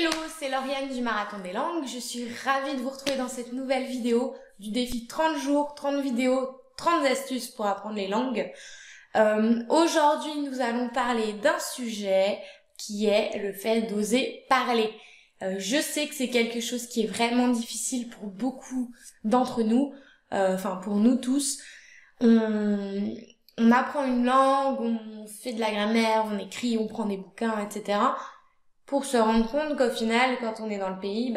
Hello, c'est Lauriane du Marathon des Langues. Je suis ravie de vous retrouver dans cette nouvelle vidéo du défi 30 jours, 30 vidéos, 30 astuces pour apprendre les langues. Aujourd'hui, nous allons parler d'un sujet qui est le fait d'oser parler. Je sais que c'est quelque chose qui est vraiment difficile pour beaucoup d'entre nous, enfin pour nous tous. On apprend une langue, on fait de la grammaire, on écrit, on prend des bouquins, etc. pour se rendre compte qu'au final, quand on est dans le pays,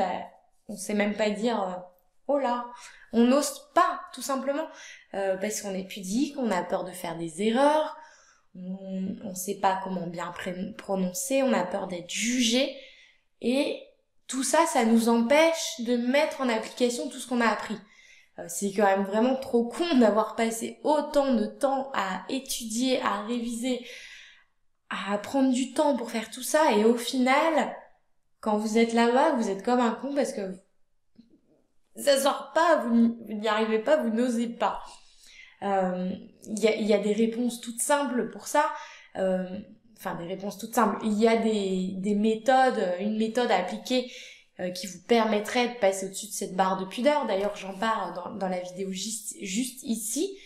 on sait même pas dire oh là, on n'ose pas, tout simplement, parce qu'on est pudique, on a peur de faire des erreurs, on sait pas comment bien prononcer, on a peur d'être jugé, et tout ça, ça nous empêche de mettre en application tout ce qu'on a appris. C'est quand même vraiment trop con d'avoir passé autant de temps à étudier, à réviser, à prendre du temps pour faire tout ça, et au final, quand vous êtes là-bas, vous êtes comme un con parce que ça sort pas, vous n'y arrivez pas, vous n'osez pas. Il y a des réponses toutes simples pour ça, enfin des réponses toutes simples. Il y a des méthodes, une méthode à appliquer qui vous permettrait de passer au-dessus de cette barre de pudeur. D'ailleurs, j'en parle dans la vidéo juste ici.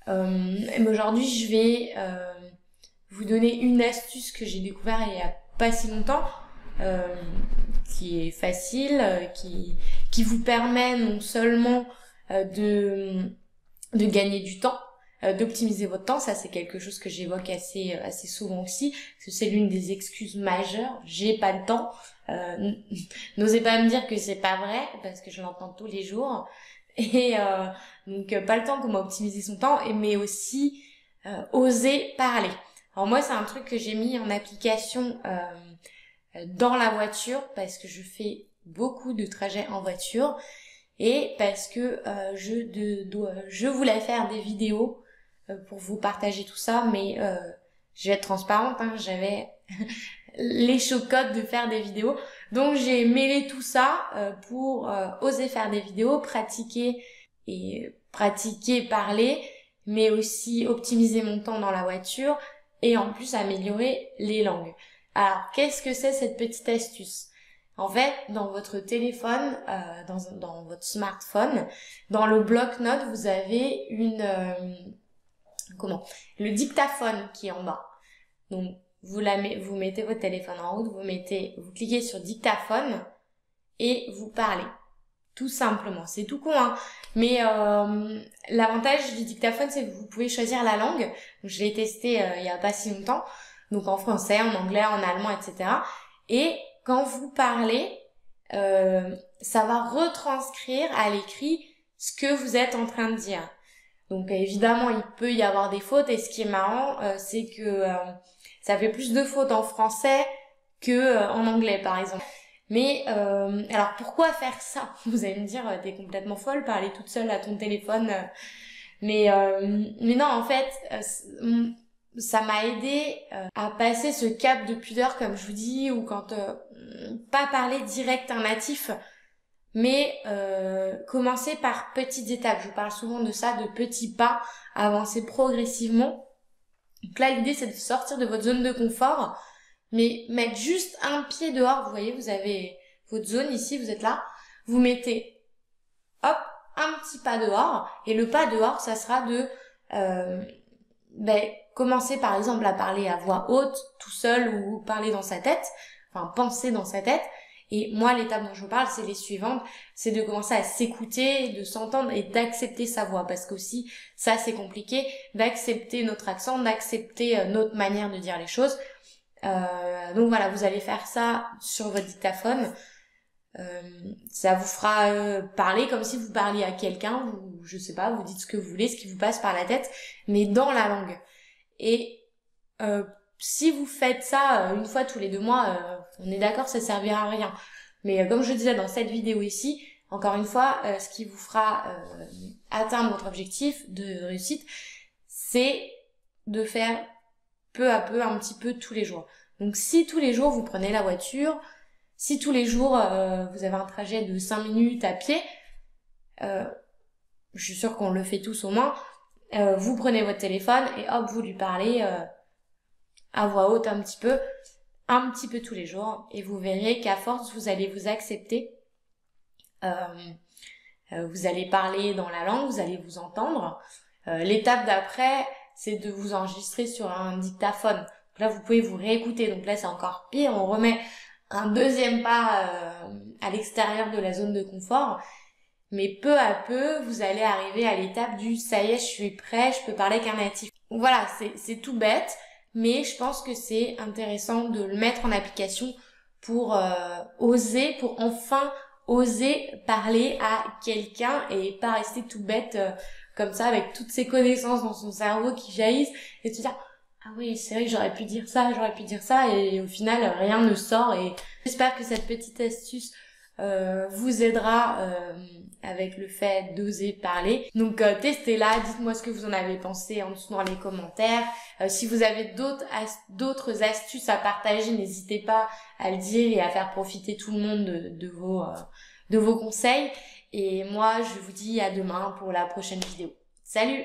Mais aujourd'hui, je vais vous donner une astuce que j'ai découvert il y a pas si longtemps, qui est facile, qui vous permet non seulement de gagner du temps, d'optimiser votre temps. Ça, c'est quelque chose que j'évoque assez souvent aussi, parce que c'est l'une des excuses majeures. J'ai pas le temps. N'osez pas me dire que c'est pas vrai, parce que je l'entends tous les jours. Et donc pas le temps, comment optimiser son temps, mais aussi oser parler. Alors moi, c'est un truc que j'ai mis en application dans la voiture, parce que je fais beaucoup de trajets en voiture, et parce que je voulais faire des vidéos pour vous partager tout ça, mais je vais être transparente, hein, j'avais les chocottes de faire des vidéos, donc j'ai mêlé tout ça pour oser faire des vidéos, pratiquer parler, mais aussi optimiser mon temps dans la voiture, et en plus améliorer les langues. Alors, qu'est-ce que c'est cette petite astuce ? En fait, dans votre téléphone, dans votre smartphone, dans le bloc-notes, vous avez le dictaphone qui est en bas. Donc, vous mettez votre téléphone en route, vous cliquez sur dictaphone et vous parlez. Tout simplement, c'est tout con, hein. Mais l'avantage du dictaphone, c'est que vous pouvez choisir la langue. Donc, je l'ai testé il y a pas si longtemps. Donc en français, en anglais, en allemand, etc. Et quand vous parlez, ça va retranscrire à l'écrit ce que vous êtes en train de dire. Donc évidemment, il peut y avoir des fautes. Et ce qui est marrant, c'est que ça fait plus de fautes en français que en anglais, par exemple. Mais alors pourquoi faire ça ? Vous allez me dire, t'es complètement folle, parler toute seule à ton téléphone. Mais non, en fait, ça m'a aidé à passer ce cap de pudeur, comme je vous dis, ou quand pas parler direct à un natif, mais commencer par petites étapes. Je vous parle souvent de ça, de petits pas, avancer progressivement. Donc là, l'idée, c'est de sortir de votre zone de confort, mais mettre juste un pied dehors. Vous voyez, vous avez votre zone ici, vous êtes là. Vous mettez, hop, un petit pas dehors. Et le pas dehors, ça sera de commencer par exemple à parler à voix haute, tout seul, ou parler dans sa tête, enfin penser dans sa tête. Et moi, l'étape dont je vous parle, c'est les suivantes, c'est de commencer à s'écouter, de s'entendre et d'accepter sa voix, parce qu'aussi, ça c'est compliqué, d'accepter notre accent, d'accepter notre manière de dire les choses. Donc voilà, vous allez faire ça sur votre dictaphone. Ça vous fera parler comme si vous parliez à quelqu'un, je sais pas, vous dites ce que vous voulez, ce qui vous passe par la tête, mais dans la langue. Et si vous faites ça une fois tous les 2 mois, on est d'accord, ça servira à rien. Mais comme je disais dans cette vidéo ici, encore une fois, ce qui vous fera atteindre votre objectif de réussite, c'est de faire peu à peu, un petit peu tous les jours. Donc si tous les jours vous prenez la voiture, si tous les jours vous avez un trajet de 5 minutes à pied, je suis sûre qu'on le fait tous au moins, vous prenez votre téléphone et hop, vous lui parlez à voix haute un petit peu, un petit peu tous les jours et vous verrez qu'à force, vous allez vous accepter. Vous allez parler dans la langue, vous allez vous entendre. L'étape d'après, c'est de vous enregistrer sur un dictaphone. Donc là, vous pouvez vous réécouter. Donc là, c'est encore pire. On remet un deuxième pas à l'extérieur de la zone de confort. Mais peu à peu, vous allez arriver à l'étape du « ça y est, je suis prêt, je peux parler qu'un natif ». Voilà, c'est tout bête, mais je pense que c'est intéressant de le mettre en application pour oser, pour enfin oser parler à quelqu'un et pas rester tout bête comme ça avec toutes ces connaissances dans son cerveau qui jaillissent et se dire « ah oui, c'est vrai que j'aurais pu dire ça, et au final, rien ne sort. Et j'espère que cette petite astuce vous aidera avec le fait d'oser parler. Donc testez-la, dites-moi ce que vous en avez pensé en dessous dans les commentaires. Si vous avez d'autres astuces à partager, n'hésitez pas à le dire et à faire profiter tout le monde de vos conseils. Et moi, je vous dis à demain pour la prochaine vidéo. Salut!